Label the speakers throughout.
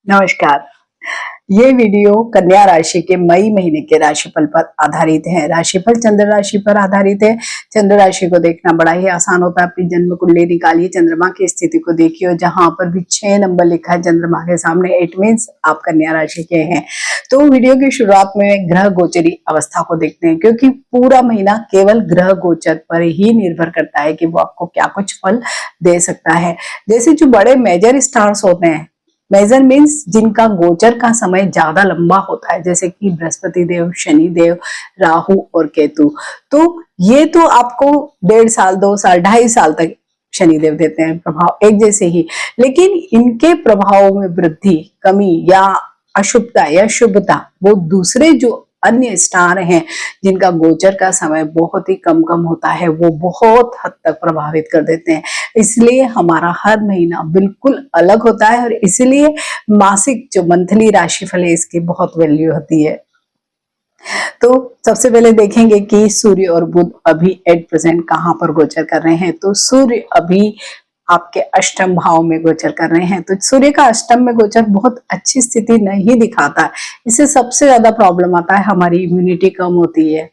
Speaker 1: नमस्कार। ये वीडियो कन्या राशि के मई महीने के राशिफल पर आधारित है। राशिफल चंद्र राशि पर आधारित है। चंद्र राशि को देखना बड़ा ही आसान होता है। अपनी जन्म कुंडली निकालिए, चंद्रमा की स्थिति को देखिए और जहां पर भी 6 नंबर लिखा है चंद्रमा के सामने, इट मीन्स आप कन्या राशि के हैं। तो वीडियो की शुरुआत में ग्रह गोचरी अवस्था को देखते हैं, क्योंकि पूरा महीना केवल ग्रह गोचर पर ही निर्भर करता है कि वो आपको क्या कुछ फल दे सकता है। जैसे जो बड़े मेजर स्टार्स होते हैं, मेजर मीन्स जिनका गोचर का समय ज्यादा लंबा होता है, जैसे कि बृहस्पति देव, शनि देव, राहु और केतु। तो ये तो आपको 1.5 साल, 2 साल, 2.5 साल तक शनि देव देते हैं प्रभाव एक जैसे ही। लेकिन इनके प्रभावों में वृद्धि, कमी या अशुभता या शुभता वो दूसरे जो अन्य स्टार हैं जिनका गोचर का समय बहुत ही कम होता है, वो बहुत हद तक प्रभावित कर देते हैं। इसलिए हमारा हर महीना बिल्कुल अलग होता है और इसलिए मासिक जो मंथली राशिफल है इसकी बहुत वैल्यू होती है। तो सबसे पहले देखेंगे कि सूर्य और बुध अभी एट प्रेजेंट कहां पर गोचर कर रहे हैं। तो सूर्य अभी आपके अष्टम भाव में गोचर कर रहे हैं। तो सूर्य का अष्टम में गोचर बहुत अच्छी स्थिति नहीं दिखाता है। इससे सबसे ज्यादा प्रॉब्लम आता है, हमारी इम्यूनिटी कम होती है,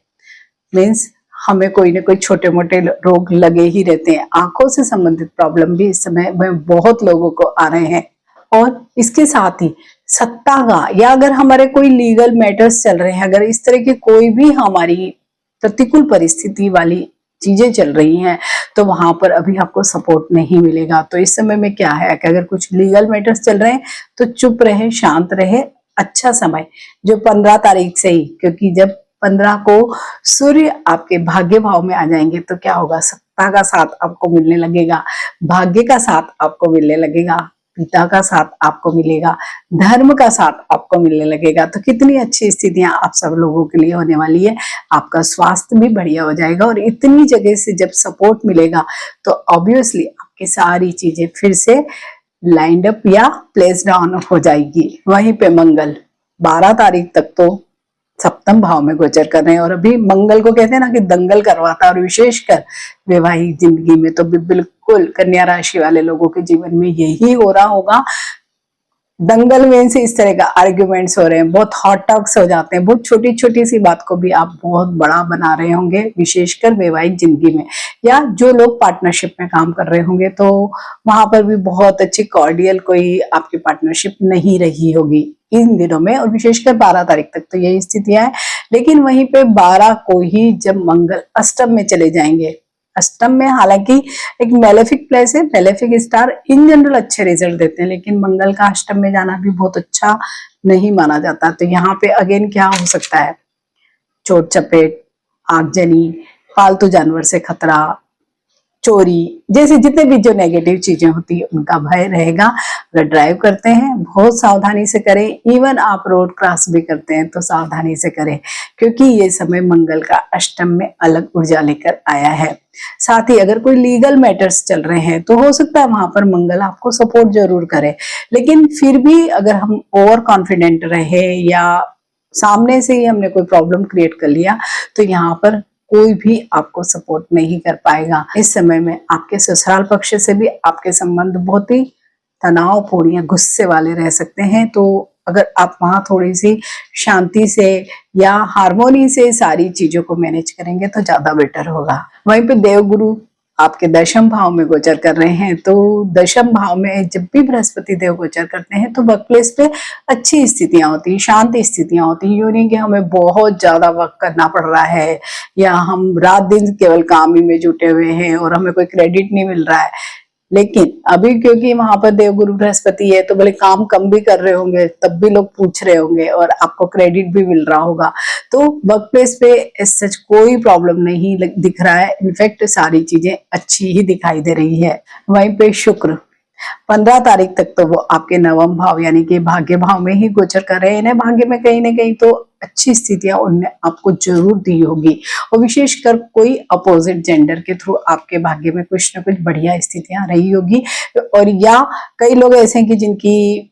Speaker 1: मीन्स हमें कोई ना कोई छोटे मोटे रोग लगे ही रहते हैं। आंखों से संबंधित प्रॉब्लम भी इस समय में बहुत लोगों को आ रहे हैं। और इसके साथ ही सत्ता का, या अगर हमारे कोई लीगल मैटर्स चल रहे हैं, अगर इस तरह की कोई भी हमारी प्रतिकूल परिस्थिति वाली चीजें चल रही हैं, तो वहां पर अभी आपको सपोर्ट नहीं मिलेगा। तो इस समय में क्या है कि अगर कुछ लीगल मैटर्स चल रहे हैं तो चुप रहे, शांत रहे। अच्छा समय जो 15 तारीख से ही, क्योंकि जब 15 को सूर्य आपके भाग्य भाव में आ जाएंगे तो क्या होगा, सत्ता का साथ आपको मिलने लगेगा, भाग्य का साथ आपको मिलने लगेगा, पिता का साथ आपको मिलेगा, धर्म का साथ आपको मिलने लगेगा। तो कितनी अच्छी स्थितियां आप सब लोगों के लिए होने वाली है। आपका स्वास्थ्य भी बढ़िया हो जाएगा और इतनी जगह से जब सपोर्ट मिलेगा तो ऑब्वियसली आपकी सारी चीजें फिर से लाइंड अप या प्लेस डाउन हो जाएगी। वहीं पे मंगल 12 तारीख तक तो सप्तम भाव में गोचर कर रहे हैं और अभी मंगल को कहते हैं ना कि दंगल करवाता है, और विशेषकर वैवाहिक जिंदगी में तो बिल्कुल कन्या राशि वाले लोगों के जीवन में यही हो रहा होगा। दंगल में से इस तरह का आर्ग्यूमेंट्स हो रहे हैं, बहुत हॉट टॉक्स हो जाते हैं, बहुत छोटी छोटी सी बात को भी आप बहुत बड़ा बना रहे होंगे, विशेषकर वैवाहिक जिंदगी में। या जो लोग पार्टनरशिप में काम कर रहे होंगे तो वहां पर भी बहुत अच्छी कॉर्डियल कोई आपकी पार्टनरशिप नहीं रही होगी इन दिनों में, और विशेषकर 12 तारीख तक तो यही स्थितियां है। लेकिन वहीं पे 12 को ही जब मंगल अष्टम में चले जाएंगे, अष्टम में हालांकि एक मेलेफिक प्लेस है, मेलेफिक स्टार इन जनरल अच्छे रिजल्ट देते हैं, लेकिन मंगल का अष्टम में जाना भी बहुत अच्छा नहीं माना जाता। तो यहाँ पे अगेन क्या हो सकता है, चोट चपेट, आगजनी, पालतू जानवर से खतरा, चोरी, जैसे जितने भी जो नेगेटिव चीजें होती है उनका भय रहेगा। अगर ड्राइव करते हैं बहुत सावधानी से करें, इवन आप रोड क्रॉस भी करते हैं तो सावधानी से करें, क्योंकि ये समय मंगल का अष्टम में अलग ऊर्जा लेकर आया है। साथ ही अगर कोई लीगल मैटर्स चल रहे हैं तो हो सकता है वहां पर मंगल आपको सपोर्ट जरूर करे, लेकिन फिर भी अगर हम ओवर कॉन्फिडेंट रहे या सामने से ही हमने कोई प्रॉब्लम क्रिएट कर लिया तो यहाँ पर कोई भी आपको सपोर्ट नहीं कर पाएगा। इस समय में आपके ससुराल पक्ष से भी आपके संबंध बहुत ही तनावपूर्ण या गुस्से वाले रह सकते हैं। तो अगर आप वहां थोड़ी सी शांति से या हार्मोनी से सारी चीजों को मैनेज करेंगे तो ज्यादा बेटर होगा। वहीं पे देवगुरु आपके दशम भाव में गोचर कर रहे हैं। तो दशम भाव में जब भी बृहस्पति देव गोचर करते हैं तो वर्क प्लेस पे अच्छी स्थितियां होती है, शांत स्थितियां होती है। यूं नहीं कि हमें बहुत ज्यादा वर्क करना पड़ रहा है या हम रात दिन केवल काम ही में जुटे हुए हैं और हमें कोई क्रेडिट नहीं मिल रहा है। लेकिन अभी क्योंकि वहां पर देवगुरु बृहस्पति है तो भले काम कम भी कर रहे होंगे तब भी लोग पूछ रहे होंगे और आपको क्रेडिट भी मिल रहा होगा। तो वर्क प्लेस पे सच कोई प्रॉब्लम नहीं दिख रहा है, इनफैक्ट सारी चीजें अच्छी ही दिखाई दे रही है। वहीं पे शुक्र 15 तारीख तक तो वो आपके नवम भाव यानी कि भाग्य भाव में ही गोचर कर रहे हैं। भाग्य में कहीं ना कहीं तो अच्छी स्थितियां उनने आपको जरूर दी होगी, और विशेषकर कोई अपोजिट जेंडर के थ्रू आपके भाग्य में कुछ ना कुछ बढ़िया स्थितियां रही होगी। और या कई लोग ऐसे हैं कि जिनकी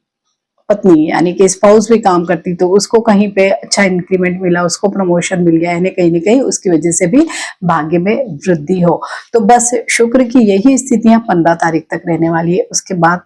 Speaker 1: पत्नी यानी कि स्पाउस भी काम करती तो उसको कहीं पे अच्छा इंक्रीमेंट मिला, उसको प्रमोशन मिल गया, यानी कहीं ना कहीं उसकी वजह से भी भाग्य में वृद्धि हो। तो बस शुक्र की यही स्थितियां 15 तारीख तक रहने वाली है। उसके बाद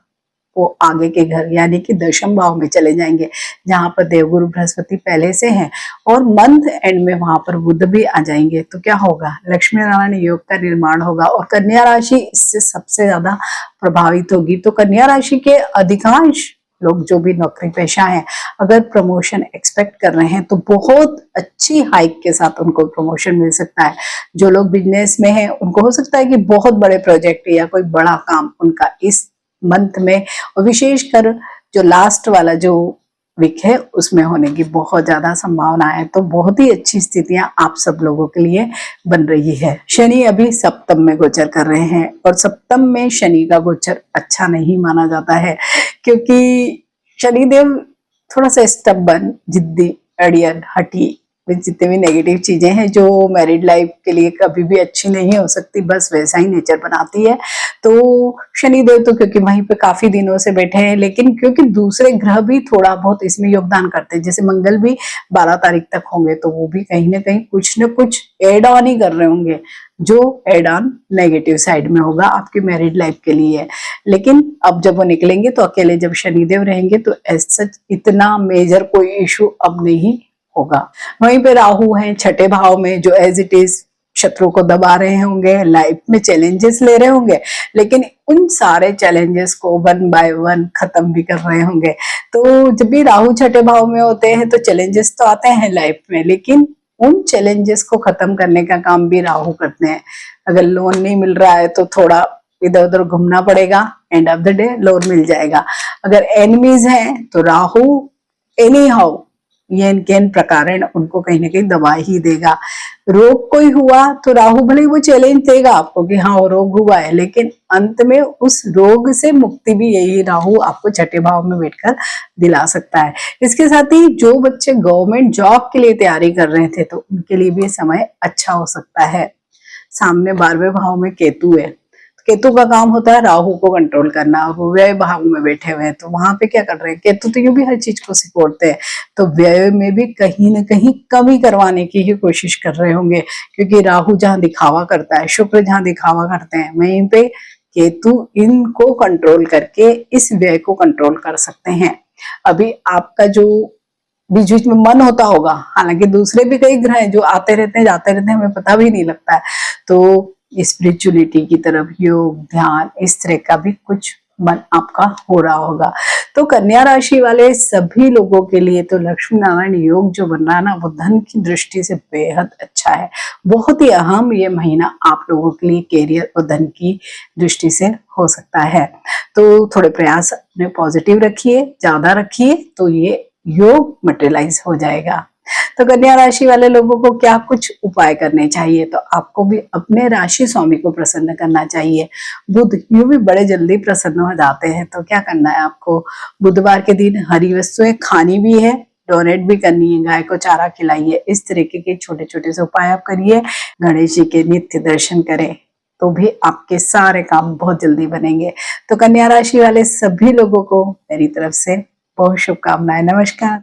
Speaker 1: वो आगे के घर यानी कि दशम भाव में चले जाएंगे, जहां पर देवगुरु बृहस्पति पहले से हैं और मंथ एंड में वहां पर बुध भी आ जाएंगे। तो क्या होगा, लक्ष्मी नारायण योग का निर्माण होगा और कन्या राशि इससे सबसे ज्यादा प्रभावित होगी। तो कन्या राशि के अधिकांश लोग जो भी नौकरी पेशा हैं, अगर प्रमोशन एक्सपेक्ट कर रहे हैं तो बहुत अच्छी हाइक के साथ उनको प्रमोशन मिल सकता है। जो लोग बिजनेस में हैं उनको हो सकता है कि बहुत बड़े प्रोजेक्ट या कोई बड़ा काम उनका इस मंथ में, और विशेषकर जो लास्ट वाला जो वीक है उसमें होने की बहुत ज्यादा संभावना है। तो बहुत ही अच्छी स्थितियां आप सब लोगों के लिए बन रही है। शनि अभी सप्तम में गोचर कर रहे हैं और सप्तम में शनि का गोचर अच्छा नहीं माना जाता है, क्योंकि शनिदेव थोड़ा सा स्टबर्न, जिद्दी, अड़ियल, हठी, जितने भी नेगेटिव चीजें हैं जो मैरिड लाइफ के लिए कभी भी अच्छी नहीं हो सकती, बस वैसा ही नेचर बनाती है। तो शनिदेव तो क्योंकि वहीं पे काफी दिनों से बैठे हैं, लेकिन क्योंकि दूसरे ग्रह भी थोड़ा बहुत इसमें योगदान करते हैं, जैसे मंगल भी 12 तारीख तक होंगे, तो वो भी कहीं ना कहीं कुछ न कुछ एड ऑन ही कर रहे होंगे, जो एड ऑन नेगेटिव साइड में होगा आपकी मैरिड लाइफ के लिए। लेकिन अब जब वो निकलेंगे तो अकेले जब शनिदेव रहेंगे तो ऐसा इतना मेजर कोई इशू अब नहीं होगा। वहीं पे राहु हैं छठे भाव में, जो एज इट इज शत्रु को दबा रहे होंगे, लाइफ में चैलेंजेस ले रहे होंगे, लेकिन उन सारे चैलेंजेस को वन बाय वन खत्म भी कर रहे होंगे। तो जब भी राहु छठे भाव में होते हैं तो चैलेंजेस तो आते हैं लाइफ में, लेकिन उन चैलेंजेस को खत्म करने का काम भी राहु करते हैं। अगर लोन नहीं मिल रहा है तो थोड़ा इधर उधर घूमना पड़ेगा, end of the day loan मिल जाएगा। अगर एनिमीज हैं तो राहु एनी हाउ येन प्रकारेण उनको कहीं ना कहीं दबा ही देगा। रोग कोई हुआ तो राहु भले वो चैलेंज देगा आपको कि हाँ वो रोग हुआ है, लेकिन अंत में उस रोग से मुक्ति भी यही राहु आपको छठे भाव में बैठकर दिला सकता है। इसके साथ ही जो बच्चे गवर्नमेंट जॉब के लिए तैयारी कर रहे थे तो उनके लिए भी समय अच्छा हो सकता है। सामने 12वें भाव में केतु है, केतु का काम होता है राहु को कंट्रोल करना, वो व्यय भाव में बैठे हुए हैं, तो वहां पे क्या कर रहे हैं, केतु तो यूं भी हर चीज को सिकोड़ते हैं, तो व्यय में भी कहीं ना कहीं कमी करवाने की ही कोशिश कर रहे होंगे, क्योंकि राहु जहां दिखावा करता है, शुक्र जहां दिखावा करते हैं, वहीं पे केतु इनको कंट्रोल करके इस व्यय को कंट्रोल कर सकते हैं। अभी आपका जो बीच बीच में मन होता होगा, हालांकि दूसरे भी कई ग्रह हैं जो आते रहते हैं जाते रहते हैं, हमें पता भी नहीं लगता है, तो स्पिरिचुअलिटी की तरफ, योग, ध्यान, इस तरह का भी कुछ मन आपका हो रहा होगा। तो कन्या राशि वाले सभी लोगों के लिए तो लक्ष्मी नारायण योग जो बन रहा है ना, वो धन की दृष्टि से बेहद अच्छा है। बहुत ही अहम ये महीना आप लोगों के लिए कैरियर और धन की दृष्टि से हो सकता है। तो थोड़े प्रयास अपने पॉजिटिव रखिए, ज्यादा रखिए, तो ये योग मटेरियलाइज हो जाएगा। तो कन्या राशि वाले लोगों को क्या कुछ उपाय करने चाहिए, तो आपको भी अपने राशि स्वामी को प्रसन्न करना चाहिए। बुध यूं भी बड़े जल्दी प्रसन्न हो जाते हैं, तो क्या करना है आपको, बुधवार के दिन हरी वस्तुएं खानी भी है, डोनेट भी करनी है, गाय को चारा खिलाइए, इस तरीके के छोटे छोटे से उपाय आप करिए। गणेश जी के नित्य दर्शन करें तो भी आपके सारे काम बहुत जल्दी बनेंगे। तो कन्या राशि वाले सभी लोगों को मेरी तरफ से बहुत शुभकामनाएं। नमस्कार।